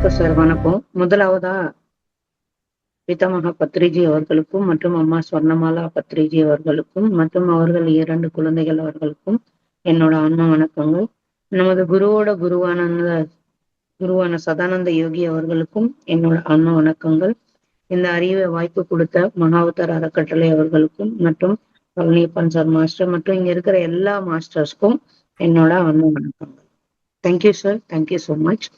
வணக்கம் சார். வணக்கம். முதலாவதா பிதாமகா பத்ரிஜி அவர்களுக்கும் மற்றும் அம்மா ஸ்வர்ணமாலா பத்ரிஜி அவர்களுக்கும் மற்றும் அவர்கள் 2 குழந்தைகள் அவர்களுக்கும் என்னோட ஆன்ம வணக்கங்கள். நமது குருவான சதானந்த யோகி அவர்களுக்கும் என்னோட ஆன்ம வணக்கங்கள். இந்த அறிவை வாய்ப்பு கொடுத்த மகாவதார் அறக்கட்டளை அவர்களுக்கும் மற்றும் பழனியப்பன் சார் மாஸ்டர் மற்றும் இங்க இருக்கிற எல்லா மாஸ்டர்ஸ்க்கும் என்னோட ஆன்ம வணக்கங்கள். Thank you sir. Thank you so much.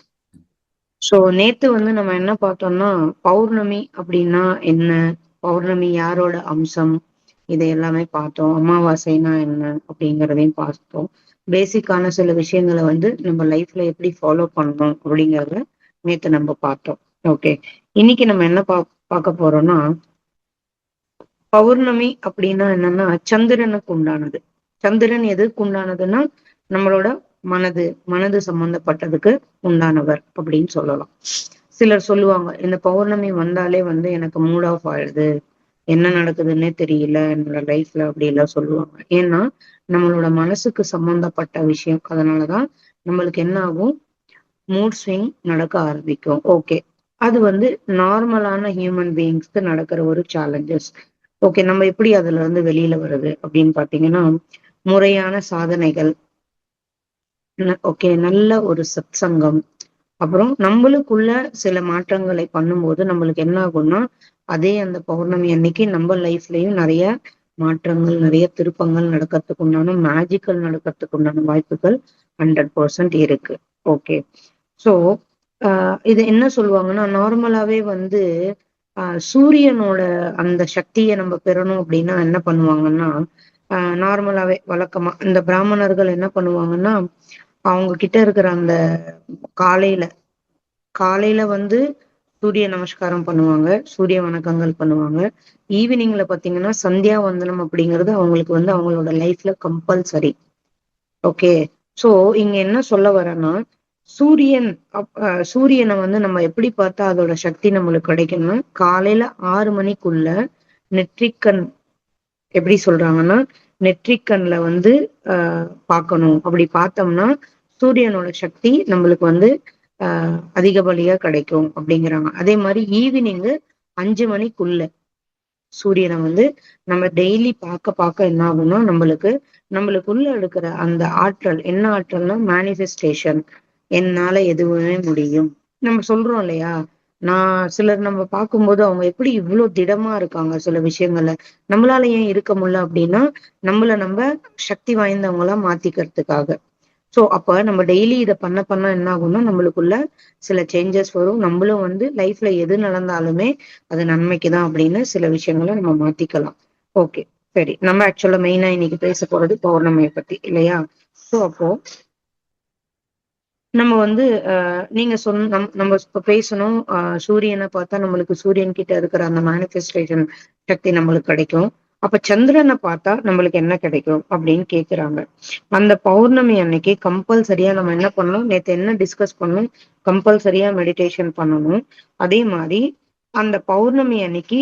So நேத்து நம்ம என்ன பார்த்தோம்னா, பௌர்ணமி அப்படின்னா என்ன, பௌர்ணமி யாரோட அம்சம், இதை எல்லாமே பார்த்தோம். அமாவாசைனா என்ன அப்படிங்கிறதையும் பார்த்தோம். பேசிக்கான சில விஷயங்களை நம்ம லைஃப்ல எப்படி ஃபாலோ பண்ணணும் அப்படிங்கிறத நேத்து நம்ம பார்த்தோம். ஓகே, இன்னைக்கு நம்ம என்ன பார்க்க போறோம்னா, பௌர்ணமி அப்படின்னா என்னன்னா சந்திரனுக்கு உண்டானது. சந்திரன் எதுக்கு உண்டானதுன்னா நம்மளோட மனது சம்பந்தப்பட்டதுக்கு உண்டானவர் அப்படின்னு சொல்லலாம். சிலர் சொல்லுவாங்க, இந்த பௌர்ணமி வந்தாலே எனக்கு மூட் ஆஃப் ஆயிடுது, என்ன நடக்குதுன்னே தெரியல என்னோட லைஃப்ல, அப்படி எல்லாம் சொல்லுவாங்க. ஏன்னா நம்மளோட மனசுக்கு சம்பந்தப்பட்ட விஷயம். அதனாலதான் நம்மளுக்கு என்ன ஆகும், மூட் ஸ்விங் நடக்க ஆரம்பிக்கும். ஓகே, அது நார்மலான ஹியூமன் பீயிங்ஸ்க்கு நடக்கிற ஒரு சேலஞ்சஸ். ஓகே, நம்ம எப்படி அதுல வெளியில வருது அப்படின்னு பாத்தீங்கன்னா, முறையான சாதனைகள், ஓகே, நல்ல ஒரு சத் சங்கம், அப்புறம் நம்மளுக்குள்ள சில மாற்றங்களை பண்ணும்போது நம்மளுக்கு என்ன ஆகும்னா, அதே அந்த பௌர்ணமி அன்னைக்கு நம்ம லைஃப்லயும் நிறைய மாற்றங்கள், நிறைய திருப்பங்கள் நடக்கிறதுக்கு உண்டான, மேஜிக்கல் நடக்கிறதுக்கு உண்டான வாய்ப்புகள் 100% இருக்கு. ஓகே, சோ இது என்ன சொல்லுவாங்கன்னா, நார்மலாவே சூரியனோட அந்த சக்தியை நம்ம பெறணும் அப்படின்னா என்ன பண்ணுவாங்கன்னா, நார்மலாவே வழக்கமா இந்த பிராமணர்கள் என்ன பண்ணுவாங்கன்னா, அவங்க கிட்ட இருக்கிற அந்த காலையில காலையில சூரிய நமஸ்காரம் பண்ணுவாங்க, சூரிய வணக்கங்கள் பண்ணுவாங்க. ஈவினிங்ல பாத்தீங்கன்னா சந்தியா வந்தனம் அப்படிங்கிறது அவங்களுக்கு அவங்களோட லைஃப்ல கம்பல்சரி. ஓகே, சோ இங்க என்ன சொல்ல வரேன்னா, சூரியனை நம்ம எப்படி பார்த்தா அதோட சக்தி நம்மளுக்கு கிடைக்கும்னா, காலையில 6 மணிக்குள்ள நெற்றிக்கண், எப்படி சொல்றாங்கன்னா, நெற்றிக்கண்ல பார்க்கணும். அப்படி பார்த்தோம்னா சூரியனோட சக்தி நம்மளுக்கு அதிகப்படியா கிடைக்கும் அப்படிங்கிறாங்க. அதே மாதிரி ஈவினிங் 5 மணிக்குள்ள சூரியனை நம்ம டெய்லி பார்க்க என்ன ஆகும்னா, நம்மளுக்குள்ள இருக்கிற அந்த ஆற்றல், என்ன ஆற்றல்னா மேனிஃபெஸ்டேஷன், என்னால எதுவுமே முடியும் நம்ம சொல்றோம் இல்லையா. சிலர் நம்ம பார்க்கும்போது அவங்க எப்படி இவ்வளவு திடமா இருக்காங்க சில விஷயங்கள்ல, நம்மளால ஏன் இருக்க முடியல அப்படின்னா, நம்ம சக்தி வாய்ந்தவங்களா மாத்திக்கிறதுக்காக. சோ அப்ப நம்ம டெய்லி இதை பண்ண என்ன ஆகும்னா, நம்மளுக்குள்ள சில சேஞ்சஸ் வரும். நம்மளும் லைஃப்ல எது நடந்தாலுமே அது நன்மைக்குதான் அப்படின்னு சில விஷயங்களை நம்ம மாத்திக்கலாம். ஓகே, சரி, நம்ம ஆக்சுவலா மெயினா இன்னைக்கு பேச போறது பௌர்ணமியை பத்தி இல்லையா. சோ அப்போ நம்ம நீங்க நம்ம இப்ப பேசணும், சூரியனை பார்த்தா நம்மளுக்கு சூரியன் கிட்ட இருக்கிற அந்த மேனிஃபெஸ்டேஷன் சக்தி நம்மளுக்கு கிடைக்கும். அப்ப சந்திரனை பார்த்தா நம்மளுக்கு என்ன கிடைக்கும் அப்படின்னு கேக்குறாங்க. அந்த பௌர்ணமி அன்னைக்கு கம்பல்சரியா நம்ம என்ன பண்ணணும், நேத்து என்ன டிஸ்கஸ் பண்ணணும், கம்பல்சரியா மெடிடேஷன் பண்ணணும். அதே மாதிரி அந்த பௌர்ணமி அன்னைக்கு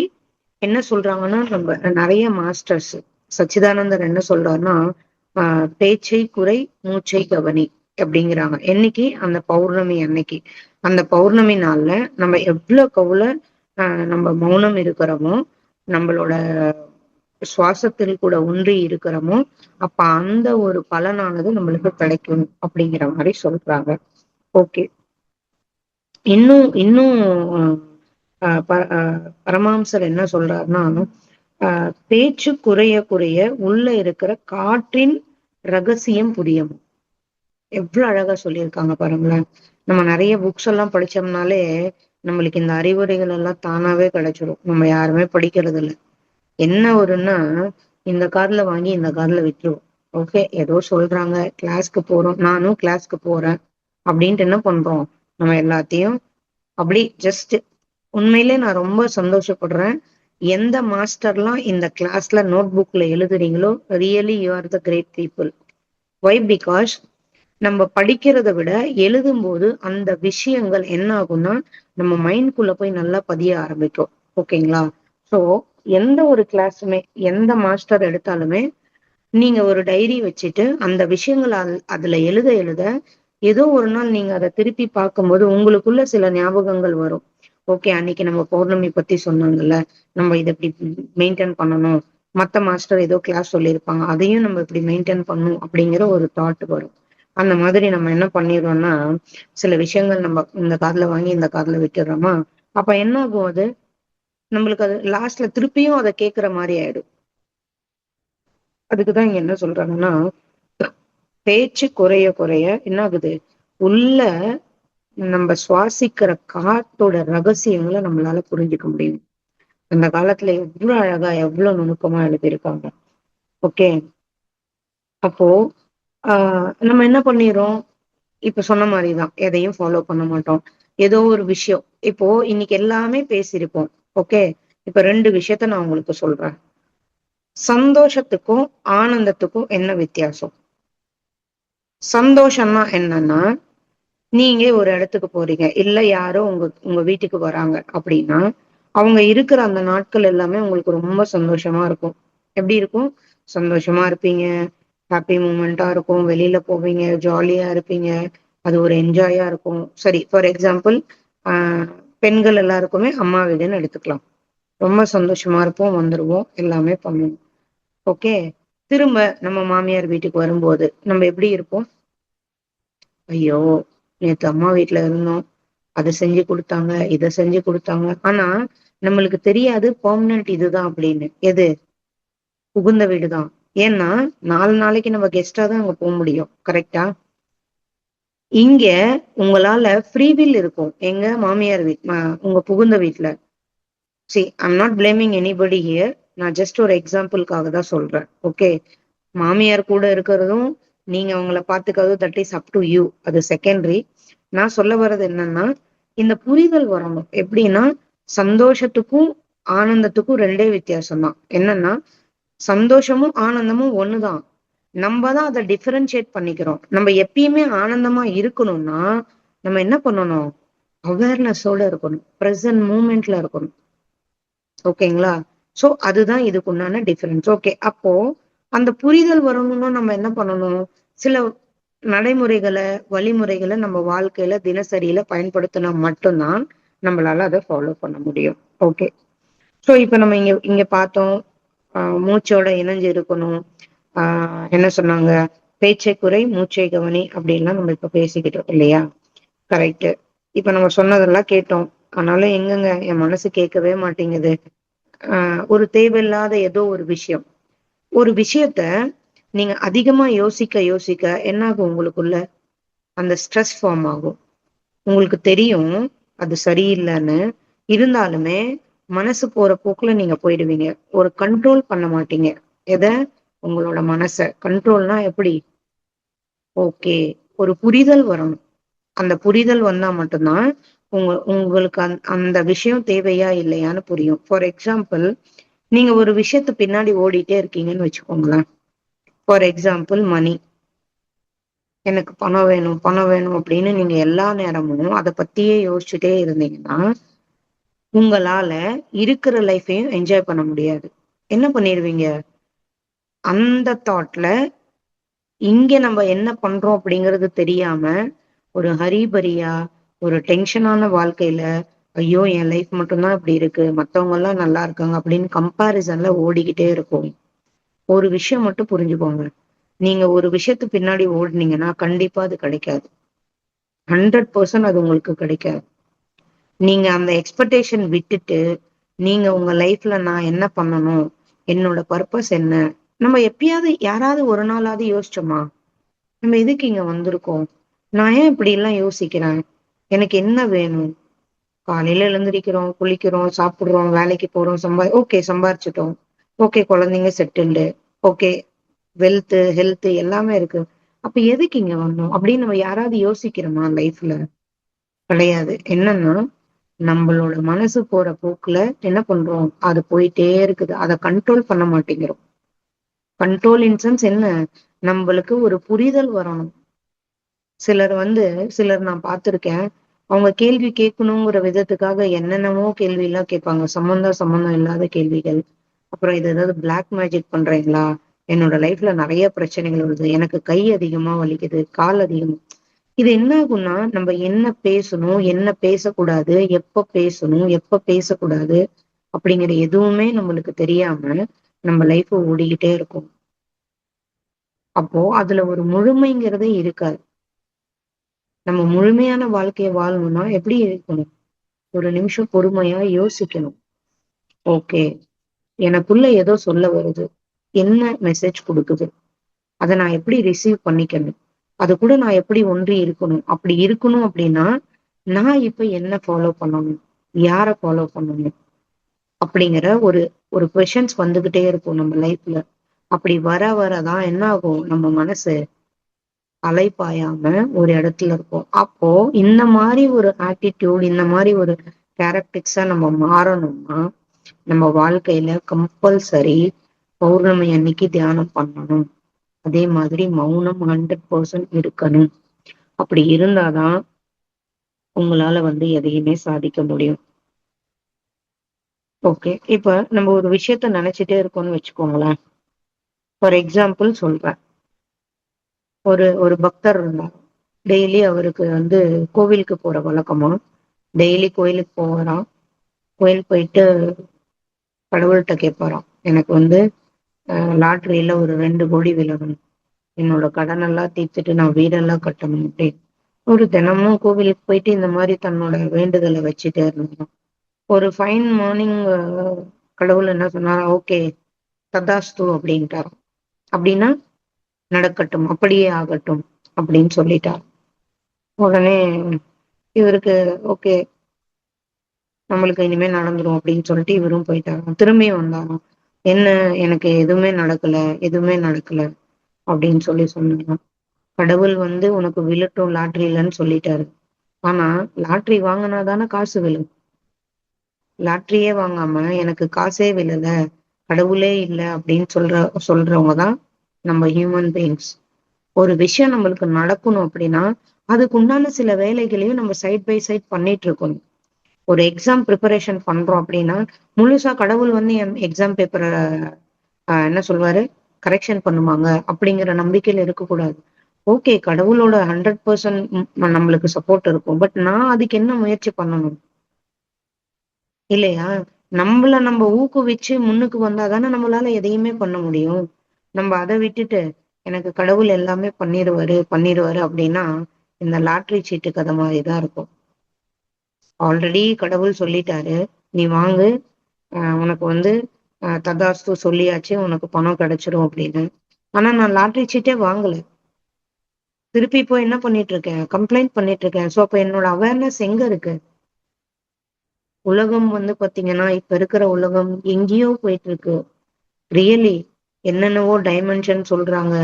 என்ன சொல்றாங்கன்னா, நம்ம நிறைய மாஸ்டர்ஸ், சச்சிதானந்தர் என்ன சொல்றாருன்னா, பேச்சை குறை, மூச்சை கவனி அப்படிங்கிறாங்க. என்னைக்கு, அந்த பௌர்ணமி அன்னைக்கு. அந்த பௌர்ணமி நாள்ல நம்ம எவ்வளவுக்கு நம்ம மௌனம் இருக்கிறோமோ, நம்மளோட சுவாசத்தில் கூட ஒன்றி இருக்கிறோமோ, அப்ப அந்த ஒரு பலனானது நம்மளுக்கு கிடைக்கும் அப்படிங்கிற மாதிரி சொல்றாங்க. ஓகே, இன்னும் இன்னும் பரமாம்சர் என்ன சொல்றாருன்னா, பேச்சு குறைய குறைய உள்ள இருக்கிற காற்றின் ரகசியம் புரியும். எவ்வளவு அழகா சொல்லியிருக்காங்க பாருங்களேன். நம்ம நிறைய புக்ஸ் எல்லாம் படிச்சோம்னாலே நம்மளுக்கு இந்த அறிவுரைகள் எல்லாம் தானாவே கிடைச்சிடும். நம்ம யாருமே படிக்கிறது இல்லை. என்ன ஒருன்னா, இந்த கார்ல வாங்கி இந்த கார்ல விட்டுருவோம். ஓகே, ஏதோ சொல்றாங்க, கிளாஸ்க்கு போறோம், நானும் கிளாஸ்க்கு போறேன் அப்படின்ட்டு என்ன பண்றோம், நம்ம எல்லாத்தையும் அப்படி ஜஸ்ட். உண்மையிலே நான் ரொம்ப சந்தோஷப்படுறேன். எந்த மாஸ்டர்லாம் இந்த கிளாஸ்ல நோட் புக்ல எழுதுறீங்களோ, really you are the great people. Why? Because நம்ம படிக்கிறத விட எழுதும்போது அந்த விஷயங்கள் என்ன ஆகும்னா, நம்ம மைண்ட்குள்ள போய் நல்லா பதிய ஆரம்பிக்கும். ஓகேங்களா. சோ எந்த ஒரு கிளாஸுமே, எந்த மாஸ்டர் எடுத்தாலுமே நீங்க ஒரு டைரி வச்சுட்டு அந்த விஷயங்கள் அதுல எழுத எழுத ஏதோ ஒரு நாள் நீங்க அதை திருப்பி பார்க்கும்போது உங்களுக்குள்ள சில ஞாபகங்கள் வரும். ஓகே, அன்னைக்கு நம்ம பௌர்ணமி பத்தி சொன்னாங்கல்ல, நம்ம இதை இப்படி மெயின்டைன் பண்ணணும். மத்த மாஸ்டர் ஏதோ கிளாஸ் சொல்லியிருப்பாங்க, அதையும் நம்ம இப்படி மெயின்டைன் பண்ணணும் அப்படிங்கிற ஒரு தாட் வரும். அந்த மாதிரி நம்ம என்ன பண்ணிடுறோம்னா, சில விஷயங்கள் நம்ம இந்த காதுல வாங்கி இந்த காதுல விட்டுடுறோமா, அப்ப என்ன ஆகும் அது, நம்மளுக்கு அது லாஸ்ட்ல திருப்பியும் அதை கேட்கிற மாதிரி ஆயிடும். அதுக்குதான் இங்க என்ன சொல்றாங்கன்னா, பேச்சு குறைய குறைய என்ன ஆகுது, உள்ள நம்ம சுவாசிக்கிற காத்தோட ரகசியங்களை நம்மளால புரிஞ்சுக்க முடியும். அந்த காலத்துல எவ்வளவு அழகா எவ்வளவு நுணுக்கமா எழுதியிருக்காங்க. ஓகே, அப்போ நம்ம என்ன பண்ணிடுறோம், இப்ப சொன்ன மாதிரிதான் எதையும் ஃபாலோ பண்ண மாட்டோம். ஏதோ ஒரு விஷயம், இப்போ இன்னைக்கு எல்லாமே பேசியிருப்போம். ஓகே, இப்ப 2 விஷயத்த நான் உங்களுக்கு சொல்றேன். சந்தோஷத்துக்கும் ஆனந்தத்துக்கும் என்ன வித்தியாசம்? சந்தோஷம்னா என்னன்னா, நீங்க ஒரு இடத்துக்கு போறீங்க, இல்ல யாரோ உங்க உங்க வீட்டுக்கு வராங்க அப்படின்னா, அவங்க இருக்கிற அந்த நாட்கள் எல்லாமே உங்களுக்கு ரொம்ப சந்தோஷமா இருக்கும். எப்படி இருக்கும்? சந்தோஷமா இருப்பீங்க, ஹாப்பி மூமெண்டா இருக்கும், வெளியில போவீங்க, ஜாலியா இருப்பீங்க, அது ஒரு என்ஜாயா இருக்கும். சரி, ஃபார் எக்ஸாம்பிள், ஆஹ் பெண்கள் எல்லாருக்குமே அம்மா வீடுன்னு எடுத்துக்கலாம். ரொம்ப சந்தோஷமா இருப்போம், வந்துருவோம், எல்லாமே பண்ணுவோம். ஓகே, திரும்ப நம்ம மாமியார் வீட்டுக்கு வரும்போது நம்ம எப்படி இருப்போம்? ஐயோ, நேத்து அம்மா வீட்டுல இருந்தோம், அதை செஞ்சு கொடுத்தாங்க, இதை செஞ்சு கொடுத்தாங்க. ஆனா நம்மளுக்கு தெரியாது பெர்மனன்ட் இதுதான் அப்படின்னு. எது? புகுந்த வீடுதான். ஏன்னா 4 நாளைக்கு நம்ம கெஸ்டா தான் அங்க போக முடியும். கரெக்டா? இங்க உங்களால ஃப்ரீவில் இருக்கும். எங்க மாமியார் உங்க புகுந்த வீட்டுல. See, I'm not blaming anybody here. நான் ஜஸ்ட் ஒரு எக்ஸாம்பிளுக்காக தான் சொல்றேன். ஓகே, மாமியார் கூட இருக்கிறதும் நீங்க அவங்கள பாத்துக்கிறதும் that is up to you, அது செகண்டரி. நான் சொல்ல வர்றது என்னன்னா, இந்த புரிதல் வரணும். எப்படின்னா, சந்தோஷத்துக்கும் ஆனந்தத்துக்கும் 2 வித்தியாசம் தான். என்னன்னா, சந்தோஷமும் ஆனந்தமும் ஒண்ணுதான். நம்ம தான் அதை டிஃபரன்ஷியேட் பண்ணிக்கிறோம். நம்ம எப்பயுமே ஆனந்தமா இருக்கணும்னா நம்ம என்ன பண்ணணும்? அவேர்னஸோட இருக்கணும், பிரசன்ட் மூமெண்ட்ல இருக்கணும். ஓகேங்களா? சோ அதுதான் இதுக்கு உண்டான டிஃபரன்ஸ். ஓகே, அப்போ அந்த புரிதல் வரணும்னா நம்ம என்ன பண்ணணும்? சில நடைமுறைகளை, வழிமுறைகளை நம்ம வாழ்க்கையில தினசரியில பயன்படுத்தினா மட்டும்தான் நம்மளால அதை ஃபாலோ பண்ண முடியும். ஓகே, சோ இப்ப நம்ம இங்க இங்க பார்த்தோம், மூச்சோட இணைஞ்சு இருக்கணும். என்ன சொன்னாங்க? பேச்சை குறை மூச்சை கவனி அப்படின்லாம் நம்ம இப்ப பேசிக்கிட்டோம் இல்லையா? கரெக்ட். இப்ப நம்ம சொன்னதெல்லாம் கேட்டோம், ஆனாலும் எங்கங்க என் மனசு கேட்கவே மாட்டேங்குது. ஒரு தேவையில்லாத ஏதோ ஒரு விஷயத்த நீங்க அதிகமா யோசிக்க யோசிக்க என்ன ஆகும் உங்களுக்குள்ள? அந்த ஸ்ட்ரெஸ் ஃபார்ம் ஆகும். உங்களுக்கு தெரியும் அது சரியில்லைன்னு, இருந்தாலுமே மனசு போற போக்குல நீங்க போயிடுவீங்க. ஒரு கண்ட்ரோல் பண்ண மாட்டீங்க. எத? உங்களோட மனச. கண்ட்ரோல்னா எப்படி? ஓகே, ஒரு புரிதல் வரணும். அந்த புரிதல் வந்தா மட்டும்தான் உங்களுக்கு அந்த விஷயம் தேவையா இல்லையான்னு புரியும். ஃபார் எக்ஸாம்பிள், நீங்க ஒரு விஷயத்த பின்னாடி ஓடிட்டே இருக்கீங்கன்னு வச்சுக்கோங்களேன். For example money. எனக்கு பணம் வேணும் பணம் வேணும் அப்படின்னு நீங்க எல்லா நேரமும் அதை பத்தியே யோசிச்சுட்டே இருந்தீங்கன்னா உங்களால இருக்கிற லைஃபையும் என்ஜாய் பண்ண முடியாது. என்ன பண்ணிடுவீங்க? அந்த தாட்ல இங்க நம்ம என்ன பண்றோம் அப்படிங்கிறது தெரியாம ஒரு ஹரிபரியா, ஒரு டென்ஷனான வாழ்க்கையில, ஐயோ என் லைஃப் மட்டும்தான் இப்படி இருக்கு, மத்தவங்க எல்லாம் நல்லா இருக்காங்க அப்படின்னு கம்பாரிசன்ல ஓடிக்கிட்டே இருக்கும். ஒரு விஷயம் மட்டும் புரிஞ்சுக்கோங்க, நீங்க ஒரு விஷயத்து பின்னாடி ஓடுனீங்கன்னா கண்டிப்பா அது கிடைக்காது. 100% அது உங்களுக்கு கிடைக்காது. நீங்க அந்த எக்ஸ்பெக்டேஷன் விட்டுட்டு நீங்க உங்க லைஃப்ல நான் என்ன பண்ணணும், என்னோட பர்பஸ் என்ன, நம்ம எப்பயாவது யாராவது ஒரு நாளாவது யோசிச்சோமா? நம்ம எதுக்கு இங்க வந்திருக்கோம்? நான் ஏன் இப்படி எல்லாம் யோசிக்கிறேன்? எனக்கு என்ன வேணும்? காலையில எழுந்திரிக்கிறோம், குளிக்கிறோம், சாப்பிடுறோம், வேலைக்கு போறோம், ஓகே சம்பாரிச்சிட்டோம். ஓகே, குழந்தைங்க செட்டில்டு. ஓகே, வெல்த் ஹெல்த் எல்லாமே இருக்கு. அப்ப எதுக்கு இங்க வந்தோம் அப்படின்னு நம்ம யாராவது யோசிக்கிறோமா லைஃப்ல? கிடையாது. என்னன்னா, நம்மளோட மனசு போற போக்குல என்ன பண்றோம்? அது போயிட்டே இருக்குது, அதை கண்ட்ரோல் பண்ண மாட்டேங்கிறோம். கண்ட்ரோல் இன் சென்ஸ் என்ன? நம்மளுக்கு ஒரு புரிதல் வரணும். சிலர் சிலர் நான் பார்த்திருக்கேன், அவங்க கேள்வி கேட்கணுங்கிற விதத்துக்காக என்னென்னமோ கேள்வி எல்லாம் கேட்பாங்க, சம்பந்தம் இல்லாத கேள்விகள். அப்புறம் இது ஏதாவது பிளாக் மேஜிக் பண்றீங்களா? என்னோட லைஃப்ல நிறைய பிரச்சனைகள் வருது, எனக்கு கை அதிகமா வலிக்குது, கால் அதிகம். இது என்ன ஆகும்னா, நம்ம என்ன பேசணும், என்ன பேசக்கூடாது, எப்ப பேசணும், எப்ப பேசக்கூடாது அப்படிங்கிற எதுவுமே நம்மளுக்கு தெரியாம நம்ம லைஃப் ஓடிக்கிட்டே இருக்கும். அப்போ அதுல ஒரு முழுமைங்கிறதே இருக்காது. நம்ம முழுமையான வாழ்க்கைய வாழணும்னா எப்படி இருக்கணும்? ஒரு நிமிஷம் பொறுமையா யோசிக்கணும். ஓகே. எனக்குள்ள ஏதோ சொல்ல வருது. என்ன மெசேஜ் குடுக்குது? அத நான் எப்படி ரிசீவ் பண்ணிக்கணும்? அது கூட நான் எப்படி ஒன்றி இருக்கணும்? அப்படி இருக்கணும் அப்படின்னா, நான் இப்ப என்ன ஃபாலோ பண்ணணும்? யார ஃபாலோ பண்ணணும்? அப்படிங்கிற ஒரு ஒரு கொஸ்ஷன்ஸ் வந்துகிட்டே இருக்கும் நம்ம லைஃப்ல. அப்படி வர வர தான் என்ன ஆகும்? நம்ம மனசு அலைப்பாயாம ஒரு இடத்துல இருக்கும். அப்போ இந்த மாரி ஒரு ஆட்டிட்யூட், இந்த மாரி ஒரு கேரக்டரிஸ்டா நம்ம மாறணும்னா, நம்ம வாழ்க்கையில கம்பல்சரி பௌர்ணமி அன்னைக்கு தியானம் பண்ணணும். அதே மாதிரி மௌனம் 100% இருக்கணும். அப்படி இருந்தாதான் உங்களால எதையுமே சாதிக்க முடியும். ஓகே. இப்ப நம்ம ஒரு விஷயத்த நினைச்சுட்டே இருக்கோம்னு வச்சுக்கோங்களேன். ஃபார் எக்ஸாம்பிள் சொல்றேன். ஒரு ஒரு பக்தர் இருந்தார். டெய்லி அவருக்கு கோவிலுக்கு போற வழக்கமா. டெய்லி கோயிலுக்கு போவாராம். கோயில் போயிட்டு கடவுள்ட்ட கேட்பாராம். எனக்கு லாட்டரியில ஒரு 2 கோடி விழணும். என்னோட கடனெல்லாம் தீர்த்துட்டு நான் வீடெல்லாம் கட்டணும் அப்படின்னு. ஒரு தினமும் கோவிலுக்கு போயிட்டு இந்த மாதிரி தன்னோட வேண்டுதலை வச்சுட்டே இருந்தாராம். ஒரு ஃபைன் மார்னிங் கடவுள் என்ன சொன்னாரா, ஓகே ததாஸ்து அப்படின்ட்டாராம். அப்படின்னா நடக்கட்டும், அப்படியே ஆகட்டும் அப்படின்னு சொல்லிட்டார். உடனே இவருக்கு ஓகே நம்மளுக்கு இனிமே நடந்துரும் அப்படின்னு சொல்லிட்டு இவரும் போயிட்டாராம். திரும்பியும் வந்தாராம். என்ன, எனக்கு எதுவுமே நடக்கல, எதுவுமே நடக்கல அப்படின்னு சொன்னாராம். கடவுள் உனக்கு விழட்டும் லாட்டரியிலன்னு சொல்லிட்டாரு. ஆனா லாட்டரி வாங்கினா தானே காசு விழும். லாட்டரியே வாங்காம எனக்கு காசே விழல, கடவுளே இல்ல அப்படின்னு சொல்றவங்க தான் நம்ம ஹியூமன் பீயிங்ஸ். ஒரு விஷயம் நம்மளுக்கு நடக்கணும் அப்படின்னா அதுக்கு உண்டான சில வேலைகளையும் நம்ம சைட் பை சைட் பண்ணிட்டு இருக்கணும். ஒரு எக்ஸாம் ப்ரிப்பரேஷன் பண்றோம் அப்படின்னா முழுசா கடவுள் என் எக்ஸாம் பேப்பரை என்ன சொல்வாரு, கரெக்ஷன் பண்ணுவாங்க அப்படிங்கிற நம்பிக்கையில இருக்கக்கூடாது. ஓகே கடவுளோட 100% நம்மளுக்கு சப்போர்ட் இருக்கும். பட் நான் அதுக்கு என்ன முயற்சி பண்ணணும் இல்லையா? நம்ம ஊக்குவிச்சு முன்னுக்கு வந்தாதானே நம்மளால எதையுமே பண்ண முடியும். நம்ம அதை விட்டுட்டு எனக்கு கடவுள் எல்லாமே பண்ணிடுவாரு அப்படின்னா இந்த லாட்டரி சீட்டு கதை மாதிரிதான் இருக்கும். ஆல்ரெடி கடவுள் சொல்லிட்டாரு, நீ வாங்கு, உனக்கு ததாஸ்து சொல்லியாச்சு, உனக்கு பணம் கிடைச்சிரும் அப்படின்னு. ஆனா நான் லாட்டரி சீட்டே வாங்கல. திருப்பி இப்போ என்ன பண்ணிட்டு இருக்கேன், கம்ப்ளைண்ட் பண்ணிட்டு இருக்கேன். சோ அப்ப என்னோட அவேர்னஸ் எங்க இருக்கு? உலகம் பாத்தீங்கன்னா இப்ப இருக்கிற உலகம் எங்கேயோ போயிட்டு இருக்கு. ரியலி என்னென்னவோ டைமென்ஷன் சொல்றாங்க.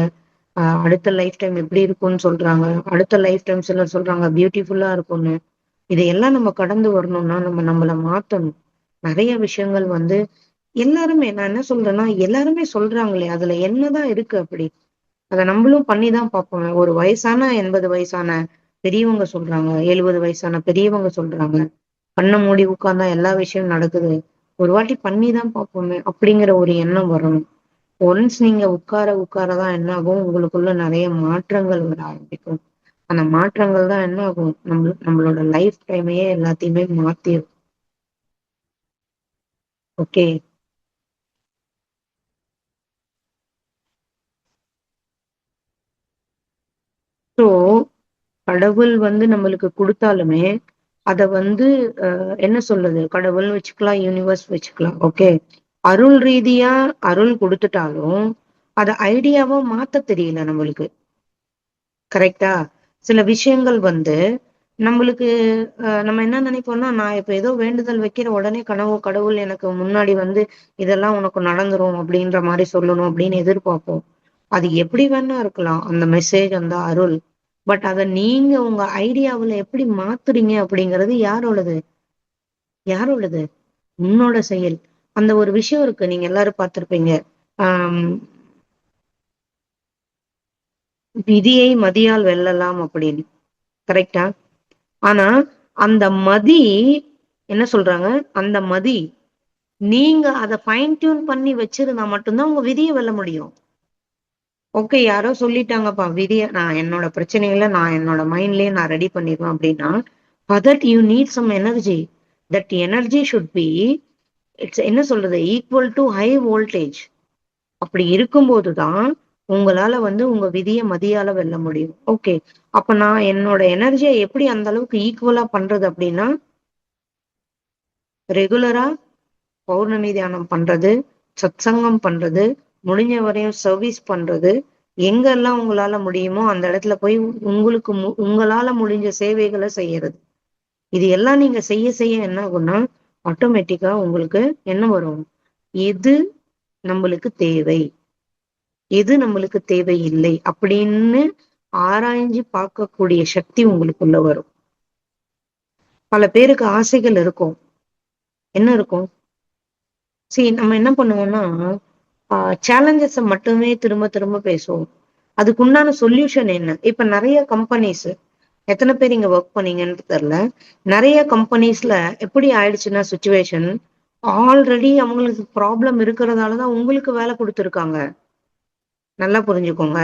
அடுத்த லைஃப் டைம் எப்படி இருக்கும்னு சொல்றாங்க. அடுத்த லைஃப் டைம் சிலர் சொல்றாங்க பியூட்டிஃபுல்லா இருக்கும்னு. இதையெல்லாம் நம்ம கடந்து வரணும்னா நம்ம நம்மள மாத்தணும். நிறைய விஷயங்கள் எல்லாருமே, நான் என்ன சொல்றேன்னா எல்லாருமே சொல்றாங்களே அதுல என்னதான் இருக்கு அப்படி? அத நம்மளும் பண்ணிதான் பார்ப்போம். ஒரு வயசான 80 வயசான பெரியவங்க சொல்றாங்க, 70 வயசான பெரியவங்க சொல்றாங்க, கண்ணை மூடி உட்கார்ந்தா எல்லா விஷயம் நடக்குது, ஒரு வாட்டி பண்ணிதான் பார்ப்போமே அப்படிங்கிற ஒரு எண்ணம் வரணும். ஒன்ஸ் நீங்க உட்காரதான் என்ன ஆகும், உங்களுக்குள்ள நிறைய மாற்றங்கள் வர ஆரம்பிக்கும். அந்த மாற்றங்கள் தான் என்ன ஆகும், நம்மளோட லைஃப் டைமையே எல்லாத்தையுமே மாத்திரும். ஓகே. ஸோ கடவுள் நம்மளுக்கு குடுத்தாலுமே அத என்ன சொல்றது, கடவுள் வச்சுக்கலாம், யூனிவர்ஸ் வச்சுக்கலாம். ஓகே. அருள் ரீதியா அருள் குடுத்துட்டாலும் அத ஐடியாவா மாத்த தெரியல நம்மளுக்கு. கரெக்ட்டா? சில விஷயங்கள் நம்மளுக்கு நம்ம என்ன நினைப்போம்னா, நான் இப்ப ஏதோ வேண்டுதல் வைக்கிற உடனே கடவுள் எனக்கு முன்னாடி இதெல்லாம் உனக்கு நடந்துரும் அப்படின்ற மாரி சொல்லணும் அப்படின்னு எதிர்பார்ப்போம். அது எப்படி வேணா இருக்கலாம் அந்த மெசேஜ், அந்த அருள். பட் அத நீங்க உங்க ஐடியாவுல எப்படி மாத்துறீங்க அப்படிங்கிறது யாரோடது? யாரோடது? உன்னோட செயல். அந்த ஒரு விஷயம் இருக்கு. நீங்க எல்லாரும் பார்த்திருப்பீங்க. ஆம், விதியை மதியால் வெல்லலாம் அப்படின்னு. கரெக்ட்டா? ஆனா அந்த மதி என்ன சொல்றாங்க? அந்த மதி நீங்க அத ஃபைன் டியூன் பண்ணி வச்சிருந்தா மட்டும்தான் உங்க விதிய வெல்ல முடியும். ஓகே, யாரோ சொல்லிட்டாங்கப்பா விதிய நான் என்னோட பிரச்சனைகளை நான் என்னோட மைண்ட்லயே நான் ரெடி பண்ணிடுவேன் அப்படின்னா, for that you need some energy. That energy should be, it's என்ன சொல்றது, ஈக்குவல் டு ஹை வோல்டேஜ். அப்படி இருக்கும்போது தான் உங்களால வந்து உங்க விதிய மதியால வெல்ல முடியும். ஓகே. அப்ப நான் என்னோட எனர்ஜிய எப்படி அந்த அளவுக்கு ஈக்குவலா பண்றது அப்படின்னா, ரெகுலரா பௌர்ணமி தியானம் பண்றது, சத்சங்கம் பண்றது, முடிஞ்ச வரையும் சர்வீஸ் பண்றது, எங்கெல்லாம் உங்களால முடியுமோ அந்த இடத்துல போய் உங்களுக்கு உங்களால முடிஞ்ச சேவைகளை செய்யறது. இது எல்லாம் நீங்க செய்ய செய்ய என்ன ஆகும்னா, ஆட்டோமேட்டிக்கா உங்களுக்கு என்ன வரும்? எது நம்மளுக்கு தேவை, எது நம்மளுக்கு தேவையில்லை அப்படின்னு ஆராய்ஞ்சு பார்க்கக்கூடிய சக்தி உங்களுக்குள்ள வரும். பல பேருக்கு ஆசைகள் இருக்கும். என்ன இருக்கும்? சரி, நம்ம என்ன பண்ணுவோம்னா, சேலஞ்சஸ மட்டுமே திரும்ப திரும்ப பேசுவோம். அதுக்குண்டான சொல்யூஷன் என்ன? இப்ப நிறைய கம்பெனிஸ், எத்தனை பேர் இங்க ஒர்க் பண்ணீங்கன்னு தெரியல. நிறைய கம்பெனிஸ்ல எப்படி ஆயிடுச்சுன்னா சுச்சுவேஷன், ஆல்ரெடி அவங்களுக்கு ப்ராப்ளம் இருக்கிறதாலதான் உங்களுக்கு வேலை கொடுத்துருக்காங்க. நல்லா புரிஞ்சுக்கோங்க.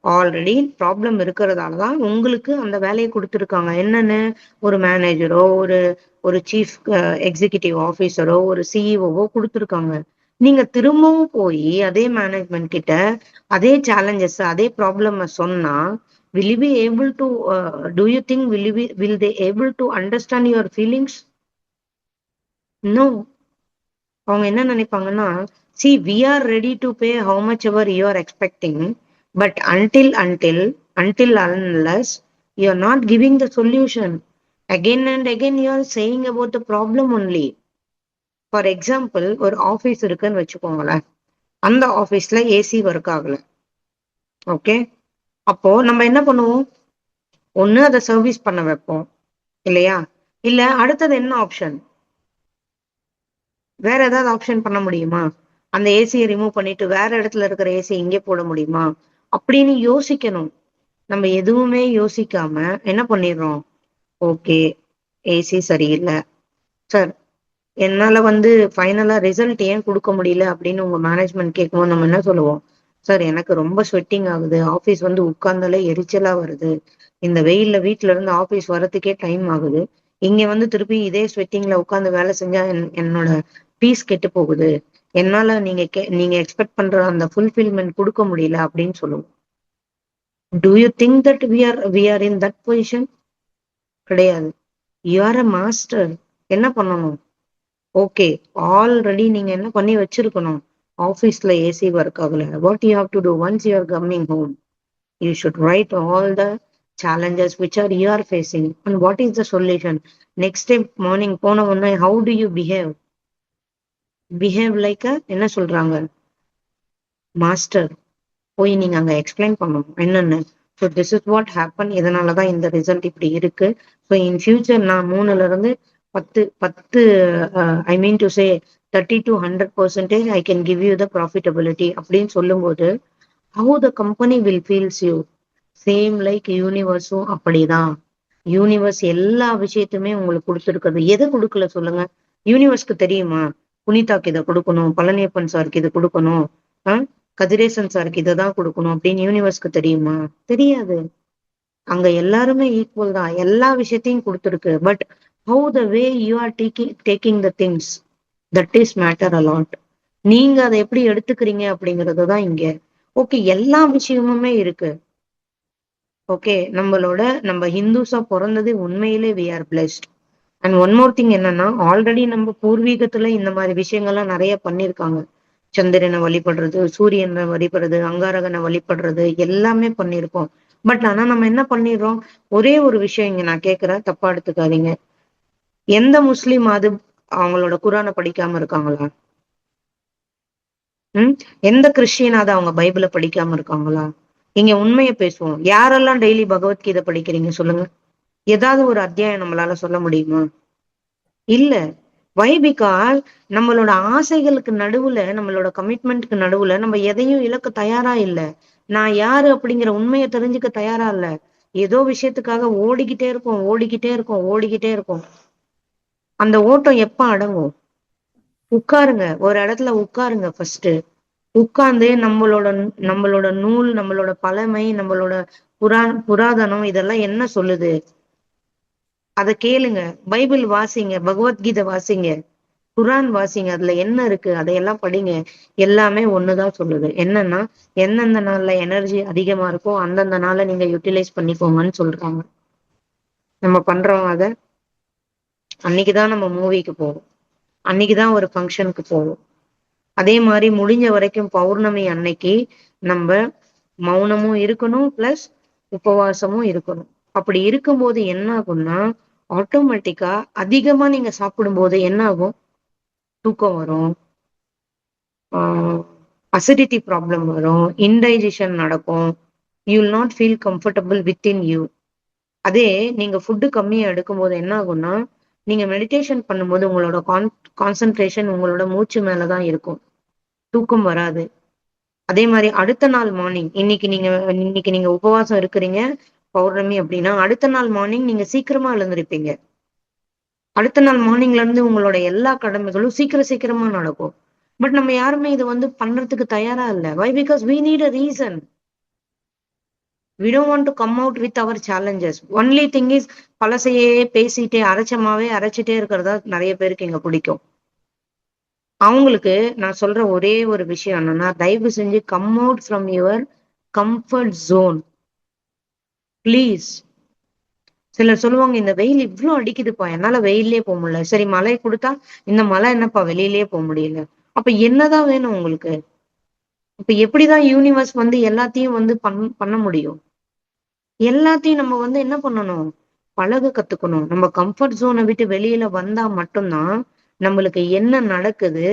ஆல்ரெடி ப்ராப்ளம் இருக்கிறதாலதான் உங்களுக்கு அந்த வேலையை கொடுத்துருக்காங்க. என்னன்னு, ஒரு மேனேஜரோ, ஒரு ஒரு சீஃப் எக்ஸிகியூட்டிவ் ஆபீசரோ, ஒரு சிஇஓவோ கொடுத்துருக்காங்க. நீங்க திரும்பவும் போய் அதே மேனேஜ்மெண்ட் கிட்ட அதே சேலஞ்சஸ் அதே ப்ராப்ளம் சொன்னா, will you be able to do you think will they able to understand your feelings? No. அவங்க என்ன நினைப்பாங்கன்னா, see, we are ready to pay how much ever you are expecting, but until unless you are not giving the solution, again and again you are saying about the problem only. For example, ஒரு office இருக்குன்னு வச்சுக்கோங்களேன். அந்த ஆபீஸ்ல AC work ஆகல. Okay. அப்போ நம்ம என்ன பண்ணுவோம்? ஒண்ணு அதை சர்வீஸ் பண்ண வைப்போம், இல்லையா? இல்ல அடுத்தது என்ன ஆப்ஷன்? வேற ஏதாவது ஆப்ஷன் பண்ண முடியுமா? அந்த ஏசியை ரிமூவ் பண்ணிட்டு வேற இடத்துல இருக்கிற ஏசி இங்கே போட முடியுமா அப்படின்னு யோசிக்கணும். நம்ம எதுவுமே யோசிக்காம என்ன பண்ணிடுறோம்? ஓகே, ஏசி சரியில்லை சார், என்னால வந்து ஃபைனலா ரிசல்ட் ஏன் கொடுக்க முடியல அப்படின்னு உங்க மேனேஜ்மெண்ட் கேட்கும்போது நம்ம என்ன சொல்லுவோம்? சார், எனக்கு ரொம்ப ஸ்வெட்டிங் ஆகுது, ஆபீஸ் வந்து உட்கார்ந்தாலே எரிச்சலா வருது, இந்த வெயில்ல வீட்டுல இருந்து ஆபீஸ் வரதுக்கே டைம் ஆகுது, இங்க வந்து திருப்பி இதே ஸ்வெட்டிங்ல உட்கார்ந்து வேலை செஞ்சா என்னோட பீஸ் கெட்டு போகுது, என்னால நீங்க எக்ஸ்பெக்ட் பண்ற அந்த ஃபுல்ஃபில்மெண்ட் கொடுக்க முடியல அப்படின்னு சொல்லுவோம். Do you think that we are in that position? கிடையாது. You are a master. என்ன பண்ணணும்? ஓகே, ஆல்ரெடி நீங்க என்ன பண்ணி வச்சிருக்கணும்? ஆபீஸ்ல ஏசி ஒர்க் ஆகல. What you have to do once you are coming home, you should write all the challenges which are you are facing and what is the solution. Next day morning போன உடனே how do you behave like a என்ன சொல்றாங்க, master. போய் நீங்க அங்க explain பண்ணணும் என்னன்னு. So this is what happen, இதனாலதான் இந்த ரிசல்ட் இப்படி இருக்கு. ஸோ இன் ஃபியூச்சர் நான் 3ல இருந்து 10 I mean to say 30 to 100% I can give you the profitability அப்படின்னு சொல்லும்போது, how the company will feels you. Same like யூனிவர்ஸும் அப்படிதான். யூனிவர்ஸ் எல்லா விஷயத்தையுமே உங்களுக்கு கொடுத்துருக்குது. எதை கொடுக்கல சொல்லுங்க? யூனிவர்ஸ்க்கு தெரியுமா புனிதாக்கு இதை கொடுக்கணும், பழனியப்பன் சாருக்கு இதை கொடுக்கணும், கதிரேசன் சாருக்கு இதை தான் கொடுக்கணும் அப்படின்னு யூனிவர்ஸ்க்கு தெரியுமா? தெரியாது. அங்க எல்லாருமே ஈக்குவல் தான், எல்லா விஷயத்தையும் கொடுத்துருக்கு. But how the way you are taking the things, that is matter a lot. நீங்க அதை எப்படி எடுத்துக்கிறீங்க அப்படிங்கிறது தான் இங்க. ஓகே, எல்லா விஷயமுமே இருக்கு. ஓகே, நம்ம ஹிந்துஸா பிறந்தது உண்மையிலே we are blessed. And one more thing என்னன்னா, ஆல்ரெடி நம்ம பூர்வீகத்துல இந்த மாதிரி விஷயங்கள்லாம் நிறைய பண்ணிருக்காங்க. சந்திரனை வழிபடுறது, சூரியனை வழிபடுறது, அங்காரகனை வழிபடுறது எல்லாமே பண்ணிருக்கோம். பட் ஆனா நம்ம என்ன பண்ணிடுறோம்? ஒரே ஒரு விஷயம் இங்க நான் கேட்கிறேன், தப்பா எடுத்துக்காதீங்க. எந்த முஸ்லீம் அது அவங்களோட குரானை படிக்காம இருக்காங்களா? எந்த கிறிஸ்டியனாவது அவங்க பைபிளை படிக்காம இருக்காங்களா? இங்க உண்மையை பேசுவோம். யாரெல்லாம் டெய்லி பகவத்கீதை படிக்கிறீங்க சொல்லுங்க. ஏதாவது ஒரு அத்தியாயம் நம்மளால சொல்ல முடியுமா? இல்ல. வை? பிகாஸ் நம்மளோட ஆசைகளுக்கு நடுவுல, நம்மளோட கமிட்மெண்ட்க்கு நடுவுல நம்ம எதையும் இழக்க தயாரா இல்ல. நான் யாரு அப்படிங்கிற உண்மையை தெரிஞ்சுக்க தயாரா இல்ல. ஏதோ விஷயத்துக்காக ஓடிக்கிட்டே இருக்கோம், ஓடிக்கிட்டே இருக்கோம், ஓடிக்கிட்டே இருக்கோம். அந்த ஓட்டம் எப்ப அடங்கும்? உட்காருங்க, ஒரு இடத்துல உட்காருங்க ஃபர்ஸ்ட். உட்கார்ந்து நம்மளோட நூல், நம்மளோட பழமை, நம்மளோட புராதனம் இதெல்லாம் என்ன சொல்லுது அத கேளுங்க. பைபிள் வாசிங்க, பகவத்கீதை வாசிங்க, குரான் வாசிங்க. அதுல என்ன இருக்கு அதையெல்லாம் படிங்க. எல்லாமே ஒண்ணுதான் சொல்லுது. என்னன்னா, எந்தெந்த நாள்ல எனர்ஜி அதிகமா இருக்கோ அந்தந்த நாள்ல நீங்க யூட்டிலைஸ் பண்ணிக்கோங்கன்னு சொல்றாங்க. நம்ம பண்றோம் அத. அன்னைக்குதான் நம்ம மூவிக்கு போவோம், அன்னைக்குதான் ஒரு ஃபங்க்ஷனுக்கு போவோம். அதே மாதிரி முடிஞ்ச வரைக்கும் பௌர்ணமி அன்னைக்கு நம்ம மௌனமும் இருக்கணும், பிளஸ் உபவாசமும் இருக்கணும். அப்படி இருக்கும்போது என்ன ஆகும்னா, ஆட்டோமேட்டிக்கா அதிகமா நீங்க சாப்பிடும்போது என்ன ஆகும், தூக்கம் வரும், அசிடிட்டி ப்ராப்ளம் வரும், இன்டைஜஷன் நடக்கும். You will not feel comfortable within you. அதே நீங்க ஃபுட்டு கம்மியா எடுக்கும்போது என்ன ஆகும்னா, நீங்க மெடிடேஷன் பண்ணும்போது உங்களோட கான்சென்ட்ரேஷன் உங்களோட மூச்சு மேலதான் இருக்கும், தூக்கம் வராது. அதே மாதிரி அடுத்த நாள் மார்னிங், இன்னைக்கு நீங்க உபவாசம் இருக்கிறீங்க பௌர்ணமி அப்படின்னா, அடுத்த நாள் மார்னிங் நீங்க சீக்கிரமா எழுந்திருப்பீங்க. அடுத்த நாள் மார்னிங்ல இருந்து உங்களோட எல்லா கடமைகளும் சீக்கிரமா நடக்கும். பட் நம்ம யாருமே இது பண்றதுக்கு தயாரா இல்ல. Why? Because we need a reason. We don't want to come out with our challenges. Only thing is, பழசையே பேசிட்டே அரைச்சமாவே அரைச்சிட்டே இருக்கிறதா நிறைய பேருக்கு இங்க பிடிக்கும். அவங்களுக்கு நான் சொல்ற ஒரே ஒரு விஷயம் என்னன்னா, தயவு செஞ்சு come out from your comfort zone please. சிலர் சொல்லுவாங்க, இந்த வெயில் இவ்ளோ அடிக்குதுப்பா, என்னால வெயிலே போக முடியல. சரி, மழை கொடுத்தா இந்த மழை என்னப்பா வெளியிலயே போக முடியல. அப்ப என்னதான் வேணும் உங்களுக்கு? இப்ப எப்படிதான் யூனிவர்ஸ் எல்லாத்தையும் பண்ண முடியும்? எல்லாத்தையும் நம்ம என்ன பண்ணணும், பழக கத்துக்கணும். நம்ம கம்ஃபர்ட் ஜோனை விட்டு வெளியில வந்தா மட்டும்தான் நம்மளுக்கு என்ன நடக்குது,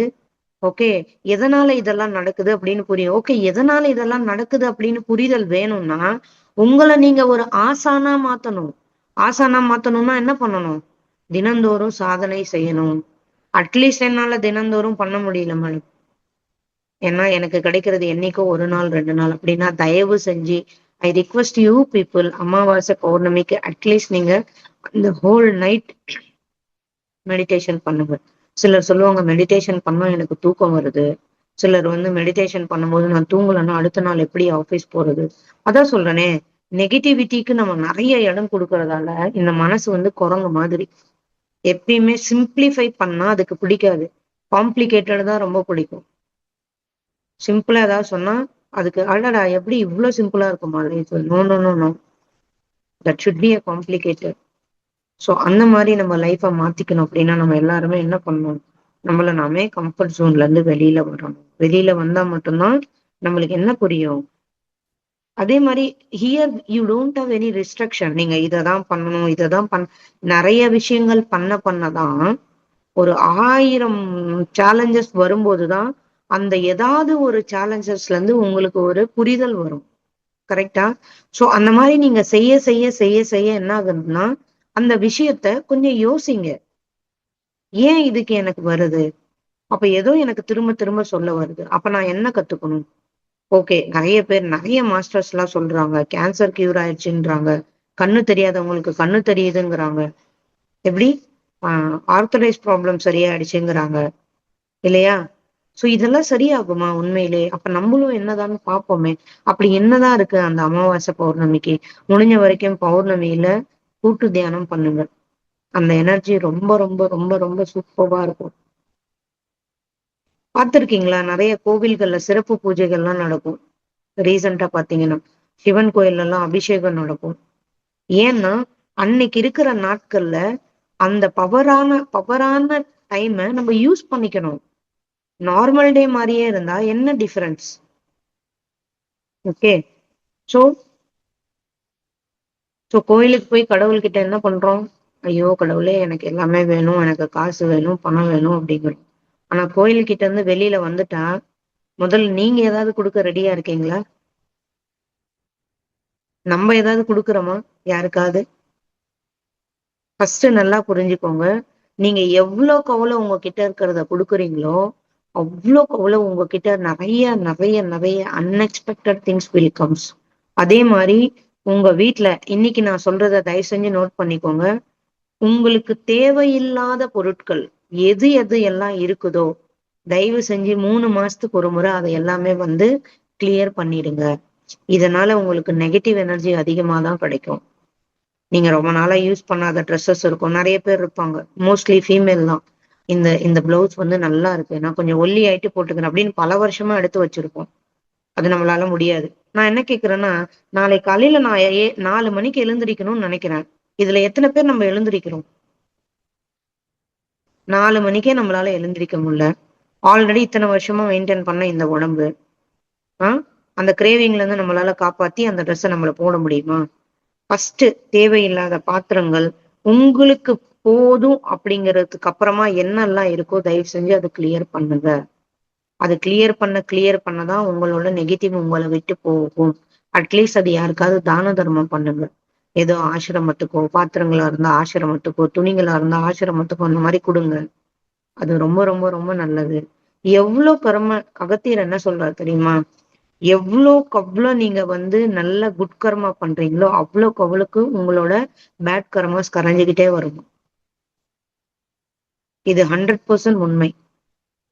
ஓகே, எதனால இதெல்லாம் நடக்குது அப்படின்னு புரியும். ஓகே, எதனால இதெல்லாம் நடக்குது அப்படின்னு புரிதல் வேணும்னா, உங்களை நீங்க ஒரு ஆசானா மாத்தணும். ஆசானா மாத்தணும்னா என்ன பண்ணணும், தினந்தோறும் சாதனை செய்யணும். அட்லீஸ்ட் என்னால தினந்தோறும் பண்ண முடியல மேடம், ஏன்னா எனக்கு கிடைக்கிறது என்னைக்கோ ஒரு நாள் 2 நாள். அப்படின்னா தயவு செஞ்சு ஐ ரிக்வெஸ்ட் யூ பீப்புள், அமாவாசை பௌர்ணமிக்கு அட்லீஸ்ட் நீங்க இந்த ஹோல் நைட் மெடிடேஷன் பண்ணுங்க. சிலர் சொல்லுவாங்க, மெடிடேஷன் பண்ணா எனக்கு தூக்கம் வருது. சிலர் மெடிடேஷன் பண்ணும்போது நான் தூங்கலைன்னா அடுத்த நாள் எப்படி ஆபீஸ் போறது. அதான் சொல்றேனே, நெகட்டிவிட்டிக்கு நம்ம நிறைய இடம் கொடுக்கறதால இந்த மனசு குரங்கு மாதிரி. எப்பயுமே சிம்பிளிஃபை பண்ணா அதுக்கு பிடிக்காது, காம்ப்ளிகேட்டட் தான் ரொம்ப பிடிக்கும். சிம்பிளா ஏதாவது சொன்னா அதுக்கு அடடா எப்படி இவ்வளவு சிம்பிளா இருக்கும் மாதிரி. No no no no, that should be a complicated. So அந்த மாதிரி நம்ம லைஃப்பை மாத்திக்கணும் அப்படின்னா நம்ம எல்லாருமே என்ன பண்ணணும், நம்மள நாமே கம்ஃபர்ட் ஜோன்ல இருந்து வெளியில வரணும். வெளியில வந்தா மட்டும்தான் நம்மளுக்கு என்ன புரியும். அதே மாதிரி here you don't have any restriction. நீங்க இததான் பண்ணணும், இததான் நிறைய விஷயங்கள் பண்ணதான் ஒரு 1000 சேலஞ்சஸ் வரும்போதுதான் அந்த ஏதாவது ஒரு சேலஞ்சஸ்ல இருந்து உங்களுக்கு ஒரு புரிதல் வரும். கரெக்டா? சோ அந்த மாதிரி நீங்க செய்ய செய்ய செய்ய செய்ய என்ன ஆகுதுன்னா, அந்த விஷயத்த கொஞ்சம் யோசிங்க. ஏன் இதுக்கு எனக்கு வருது? அப்ப ஏதோ எனக்கு திரும்ப திரும்ப சொல்ல வருது. அப்ப நான் என்ன கத்துக்கணும்? ஓகே, நிறைய பேர் நிறைய மாஸ்டர்ஸ் எல்லாம் சொல்றாங்க கேன்சர் கியூர் ஆயிடுச்சுன்றாங்க, கண்ணு தெரியாதவங்களுக்கு கண்ணு தெரியுதுங்கிறாங்க, எப்படி ஆர்த்தரைஸ் ப்ராப்ளம் சரியாயிடுச்சுங்கிறாங்க இல்லையா? சோ இதெல்லாம் சரியாகுமா உண்மையிலே? அப்ப நம்மளும் என்னதான்னு பார்ப்போமே. அப்படி என்னதான் இருக்கு அந்த அமாவாசை பௌர்ணமிக்கு? முடிஞ்ச வரைக்கும் பௌர்ணமியில கூட்டு தியானம் பண்ணுங்க. அந்த எனர்ஜி ரொம்ப ரொம்ப ரொம்ப ரொம்ப சூப்பரா இருக்கும். பார்த்திருக்கீங்களா? நிறைய கோவில்கள்ல சிறப்பு பூஜைகள்லாம் நடக்கும். ரீசெண்டா பாத்தீங்கன்னா சிவன் கோயில்ல எல்லாம் அபிஷேகம் நடக்கும். ஏன்னா அன்னைக்கு இருக்கிற நாட்கள்ல அந்த பவரான டைமை நம்ம யூஸ் பண்ணிக்கணும். நார்மல் டே மாதிரியே இருந்தா என்ன டிஃபரன்ஸ்? ஓகே, சோ சோ கோயிலுக்கு போய் கடவுள்கிட்ட என்ன பண்றோம், ஐயோ கடவுளே எனக்கு எல்லாமே வேணும், எனக்கு காசு வேணும், பணம் வேணும் அப்படிங்கிறோம். ஆனா கோயில்கிட்ட இருந்து வெளியில வந்துட்டா முதல்ல நீங்க ஏதாவது கொடுக்க ரெடியா இருக்கீங்களா? நம்ம ஏதாவது கொடுக்குறோமா யாருக்காவது? ஃபர்ஸ்ட் நல்லா புரிஞ்சுக்கோங்க. நீங்க எவ்வளவுக்கு அவ்வளவு உங்ககிட்ட இருக்கிறத கொடுக்குறீங்களோ அவ்வளோக்கு அவ்வளவு உங்ககிட்ட நிறைய நிறைய நிறைய அன்எக்ஸ்பெக்டட் திங்ஸ் வில் கம்ஸ். அதே மாதிரி உங்க வீட்டுல இன்னைக்கு நான் சொல்றத தயவு செஞ்சு நோட் பண்ணிக்கோங்க. உங்களுக்கு தேவையில்லாத பொருட்கள் எது எது எல்லாம் இருக்குதோ தயவு செஞ்சு 3 மாசத்துக்கு ஒரு முறை அதை எல்லாமே வந்து கிளியர் பண்ணிடுங்க. இதனால உங்களுக்கு நெகட்டிவ் எனர்ஜி அதிகமா தான் கிடைக்கும். நீங்க ரொம்ப நாளா யூஸ் பண்ணாத ட்ரெஸ்ஸஸ் இருக்கும். நிறைய பேர் இருப்பாங்க, மோஸ்ட்லி ஃபீமேல் தான். இந்த இந்த பிளவுஸ் வந்து நல்லா இருக்கு, நான் கொஞ்சம் ஒல்லி ஆயிட்டு போட்டுக்கிறேன் அப்படின்னு பல வருஷமா எடுத்து வச்சிருப்போம். அது நம்மளால முடியாது. நான் என்ன கேக்குறேன்னா, நாளை காலையில நான் 4 மணிக்கு எழுந்திருக்கணும்னு நினைக்கிறேன். இதுல எத்தனை பேர் நம்ம எழுந்திருக்கிறோம்? 4 மணிக்கே நம்மளால எழுந்திருக்க முடியல. ஆல்ரெடி இத்தனை வருஷமா மெயின்டைன் பண்ண இந்த உடம்பு, அந்த கிரேவிங்ல இருந்து நம்மளால காப்பாத்தி அந்த ட்ரெஸ்ஸை நம்மள போட முடியுமா? ஃபர்ஸ்ட் தேவையில்லாத பாத்திரங்கள் உங்களுக்கு போதும் அப்படிங்கிறதுக்கு அப்புறமா என்னெல்லாம் இருக்கோ தயவு செஞ்சு அதை கிளியர் பண்ணுங்க. அது கிளியர் பண்ணதான் உங்களோட நெகட்டிவ் உங்களை விட்டு போகும். அட்லீஸ்ட் அது யாருக்காவது தான தர்மம் பண்ணுங்க. ஏதோ ஆசிரமத்துக்கோ, பாத்திரங்களா இருந்தா ஆசிரமத்துக்கோ, துணிகளா இருந்தா ஆசிரமத்துக்கோ, அந்த மாதிரி கொடுங்க. அது ரொம்ப ரொம்ப ரொம்ப நல்லது. எவ்வளவு அகத்தியர் என்ன சொல்றாரு தெரியுமா? எவ்வளோக்கு அவ்வளோ நீங்க வந்து நல்ல குட் கர்மா பண்றீங்களோ அவ்வளோக்கு அவ்வளோக்கு உங்களோட பேட் கர்மாஸ் கரைஞ்சுக்கிட்டே வரும். இது 100% உண்மை.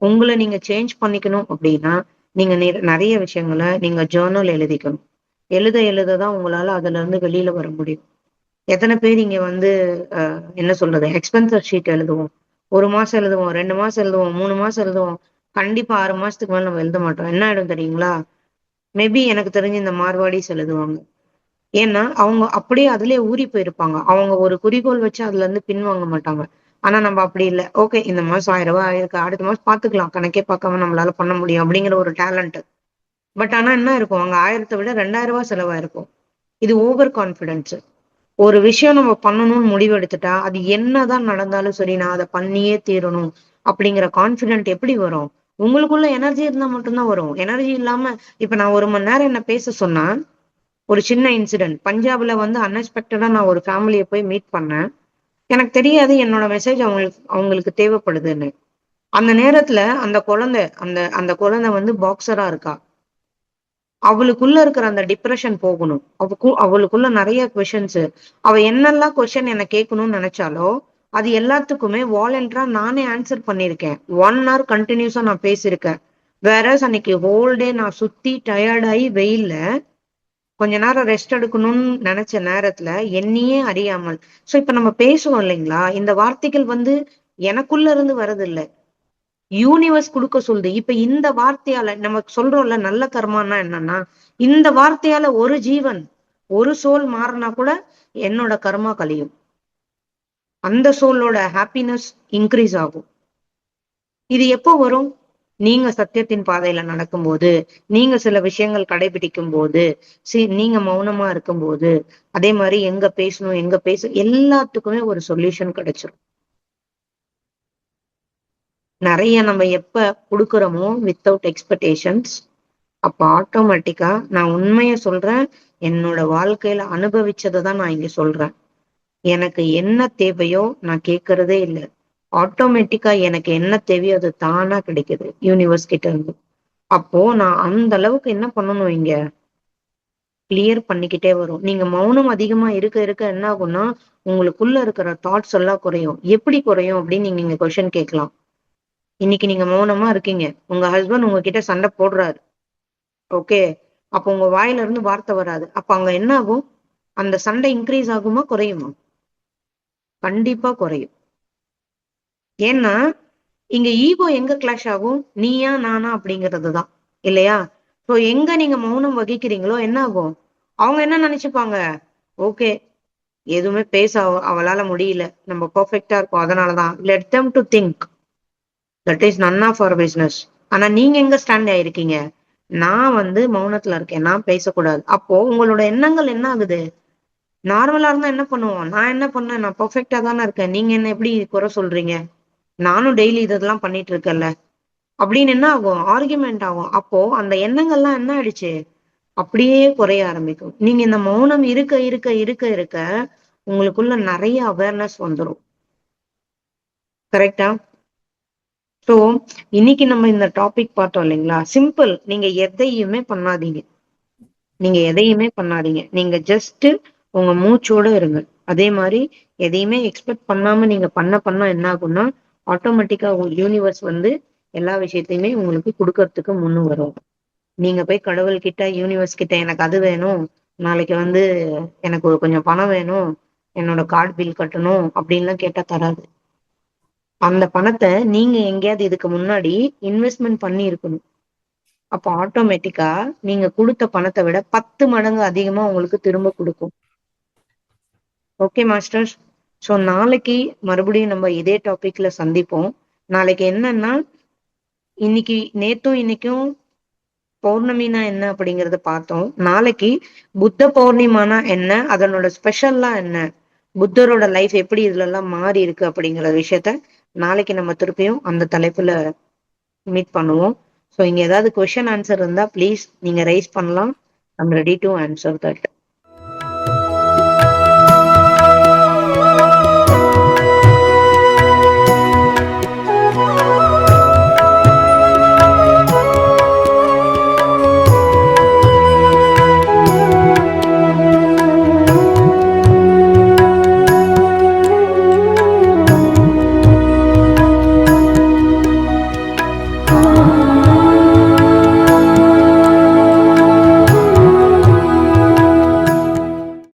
உங்களை நீங்க சேஞ்ச் பண்ணிக்கணும் அப்படின்னா நீங்க நிறைய விஷயங்களை நீங்க ஜேர்னல் எழுதிக்கணும். எழுததான் உங்களால அதுல இருந்து வெளியில வர முடியும். எத்தனை பேர் இங்க வந்து என்ன சொல்றது, எக்ஸ்பென்சர் ஷீட் எழுதுவோம். 1 மாசம் எழுதுவோம், 2 மாசம் எழுதுவோம், 3 மாசம் எழுதுவோம். கண்டிப்பா 6 மாசத்துக்கு மேல நம்ம எழுத மாட்டோம். என்ன ஆயிடும் தெரியுங்களா? மேபி எனக்கு தெரிஞ்சு இந்த மார்வாடிஸ் எழுதுவாங்க. ஏன்னா அவங்க அப்படியே அதுலயே ஊறி போயிருப்பாங்க. அவங்க ஒரு குறிக்கோள் வச்சு அதுல இருந்து பின்வாங்க மாட்டாங்க. ஆனா நம்ம அப்படி இல்லை. ஓகே, இந்த மாசம் 1000 ரூபாய் ஆயிருக்கு, அடுத்த மாசம் பாத்துக்கலாம், கணக்கே பார்க்காம நம்மளால பண்ண முடியும் அப்படிங்கிற ஒரு டேலண்ட். பட் ஆனா என்ன இருக்கும், அங்க 1000 விட 2000 ரூபாய் செலவாயிருக்கும். இது ஓவர் கான்பிடன்ஸ். ஒரு விஷயம் நம்ம பண்ணணும்னு முடிவு எடுத்துட்டா அது என்னதான் நடந்தாலும் சரி நான் அதை பண்ணியே தீரணும் அப்படிங்கிற கான்பிடென்ட் எப்படி வரும்? உங்களுக்குள்ள எனர்ஜி இருந்தா மட்டும்தான் வரும். எனர்ஜி இல்லாம இப்ப நான் 1 மணி நேரம் என்ன பேச சொன்னா, ஒரு சின்ன இன்சிடென்ட், பஞ்சாப்ல வந்து அன்எக்ஸ்பெக்டடா நான் ஒரு ஃபேமிலியை போய் மீட் பண்ணேன். எனக்கு தெரியாது என்னோட மெசேஜ் அவங்களுக்கு தேவைப்படுதுன்னு. அந்த நேரத்துல அந்த குழந்தை வந்து பாக்ஸரா இருக்கா. அவளுக்குள்ள இருக்கிற அந்த டிப்ரெஷன் போகணும். அவளுக்குள்ள நிறைய கொஷின்ஸ். அவ என்னெல்லாம் கொஸ்டின் என்ன கேட்கணும்னு நினைச்சாலோ அது எல்லாத்துக்குமே வாலண்டரா நானே ஆன்சர் பண்ணிருக்கேன். 1 hour கண்டினியூஸா நான் பேசியிருக்கேன். வேற அன்னைக்கு ஹோல் டே நான் சுத்தி டயர்டாயி வெயில்ல கொஞ்ச நேரம் ரெஸ்ட் எடுக்கணும்னு நினைச்ச நேரத்துல என்னையே அறியாமல். சோ இப்ப நம்ம பேசுவோம் இல்லைங்களா, இந்த வார்த்தைகள் வந்து எனக்குள்ள இருந்து வர்றது இல்ல, யூனிவர்ஸ் கொடுக்க சொல்லுது. இப்ப இந்த வார்த்தையால நம்ம சொல்றோம்ல நல்ல கர்மானா என்னன்னா, இந்த வார்த்தையால ஒரு ஜீவன், ஒரு சோல் மாறினா கூட என்னோட கர்மா கழியும். அந்த சோலோட ஹாப்பினஸ் இன்க்ரீஸ் ஆகும். இது எப்போ வரும்? நீங்க சத்தியத்தின் பாதையில நடக்கும்போது, நீங்க சில விஷயங்கள் கடைபிடிக்கும் போது, நீங்க மௌனமா இருக்கும்போது, அதே மாதிரி எங்க பேசணும் எங்க எல்லாத்துக்குமே ஒரு சொல்யூஷன் கிடைச்சிரும். நிறைய நம்ம எப்ப கொடுக்குறோமோ வித்தவுட் எக்ஸ்பெக்டேஷன்ஸ், அப்ப ஆட்டோமேட்டிக்கா நான் உண்மைய சொல்றேன், என்னோட வாழ்க்கையில அனுபவிச்சதை தான் நான் இங்க சொல்றேன். எனக்கு என்ன தேவையோ நான் கேட்கறதே இல்லை. ஆட்டோமேட்டிக்கா எனக்கு என்ன தேவையோ அது தானா கிடைக்குது யூனிவர்ஸ் கிட்ட இருந்து. அப்போ நான் அந்த அளவுக்கு என்ன பண்ணணும், இங்க கிளியர் பண்ணிக்கிட்டே வரும். நீங்க மௌனம் அதிகமா இருக்க இருக்க என்ன ஆகும்னா, உங்களுக்குள்ள இருக்கிற தாட்ஸ் எல்லாம் குறையும். எப்படி குறையும் அப்படின்னு நீங்க இங்க கொஸ்டின் கேட்கலாம். இன்னைக்கு நீங்க மௌனமா இருக்கீங்க, உங்க ஹஸ்பண்ட் உங்ககிட்ட சண்டை போடுறாரு. ஓகே, அப்போ உங்க வாயில இருந்து வார்த்தை வராது. அப்ப அங்க என்ன ஆகும்? அந்த சண்டை இன்க்ரீஸ் ஆகுமா குறையுமா? கண்டிப்பா குறையும். ஏன்னா இங்க ஈகோ எங்க கிளாஷ் ஆகும்? நீயா நானா அப்படிங்கிறதுதான், இல்லையா? சோ எங்க நீங்க மௌனம் வகிக்கிறீங்களோ என்ன ஆகும்? அவங்க என்ன நினைச்சுப்பாங்க, ஓகே எதுவுமே பேச அவளால முடியல, நம்ம பெர்ஃபெக்டா இருக்கோம், அதனாலதான். Let them to think, that is none of our business. ஆனா நீங்க எங்க ஸ்டாண்ட் ஆயிருக்கீங்க? நான் வந்து மௌனத்துல இருக்கேன், நான் பேசக்கூடாது. அப்போ உங்களோட எண்ணங்கள் என்ன ஆகுது? நார்மலா இருந்தா என்ன பண்ணுவோம், நான் என்ன பண்ணேன், நான் பெர்ஃபெக்டா தானே இருக்கேன், நீங்க என்ன எப்படி குறை சொல்றீங்க, நானும் டெய்லி இதெல்லாம் பண்ணிட்டு இருக்கேன்ல அப்படின்னு என்ன ஆகும்? ஆர்குமெண்ட் ஆகும். அப்போ அந்த எண்ணங்கள்லாம் என்ன ஆயிடுச்சு, அப்படியே குறைய ஆரம்பிக்கும். நீங்க இந்த மௌனம் இருக்க இருக்க இருக்க இருக்க உங்களுக்குள்ள நிறைய அவேர்னஸ் வந்துடும். கரெக்டா? சோ இன்னைக்கு நம்ம இந்த டாபிக் பார்த்தோம் இல்லைங்களா? சிம்பிள். நீங்க எதையுமே பண்ணாதீங்க, நீங்க ஜஸ்ட் உங்க மூச்சோட இருங்க. அதே மாதிரி எதையுமே எக்ஸ்பெக்ட் பண்ணாம நீங்க பண்ண என்ன ஆகும்னா, ஆட்டோமேட்டிக்கா யூனிவர்ஸ் வந்து எல்லா விஷயத்தையுமே உங்களுக்கு கொடுக்கறதுக்கு முன்னு வரும். நீங்க போய் கடவுள் கிட்ட, யூனிவர்ஸ் கிட்ட எனக்கு அது வேணும், நாளைக்கு வந்து எனக்கு ஒரு கொஞ்சம் பணம் வேணும், என்னோட கார்டு பில் கட்டணும் அப்படின்லாம் கேட்டா தராது. அந்த பணத்தை நீங்க எங்கேயாவது இதுக்கு முன்னாடி இன்வெஸ்ட்மெண்ட் பண்ணி இருக்கணும். அப்போ ஆட்டோமேட்டிக்கா நீங்க கொடுத்த பணத்தை விட 10 மடங்கு அதிகமா உங்களுக்கு திரும்ப கொடுக்கும். Okay masters. ஸோ நாளைக்கு மறுபடியும் நம்ம இதே டாபிக்ல சந்திப்போம். நாளைக்கு என்னன்னா, இன்னைக்கு நேத்தும் இன்னைக்கும் பௌர்ணமினா என்ன அப்படிங்கறத பார்த்தோம். நாளைக்கு புத்த பௌர்ணிமானா என்ன, அதனோட ஸ்பெஷல்லாம் என்ன, புத்தரோட லைஃப் எப்படி இதுல எல்லாம் மாறி இருக்கு அப்படிங்கிற விஷயத்த நாளைக்கு நம்ம திருப்பியும் அந்த தலைப்புல மீட் பண்ணுவோம். ஸோ இங்க ஏதாவது கொஸ்டின் ஆன்சர் இருந்தா ப்ளீஸ் நீங்க ரைஸ் பண்ணலாம். I'm ready to answer that.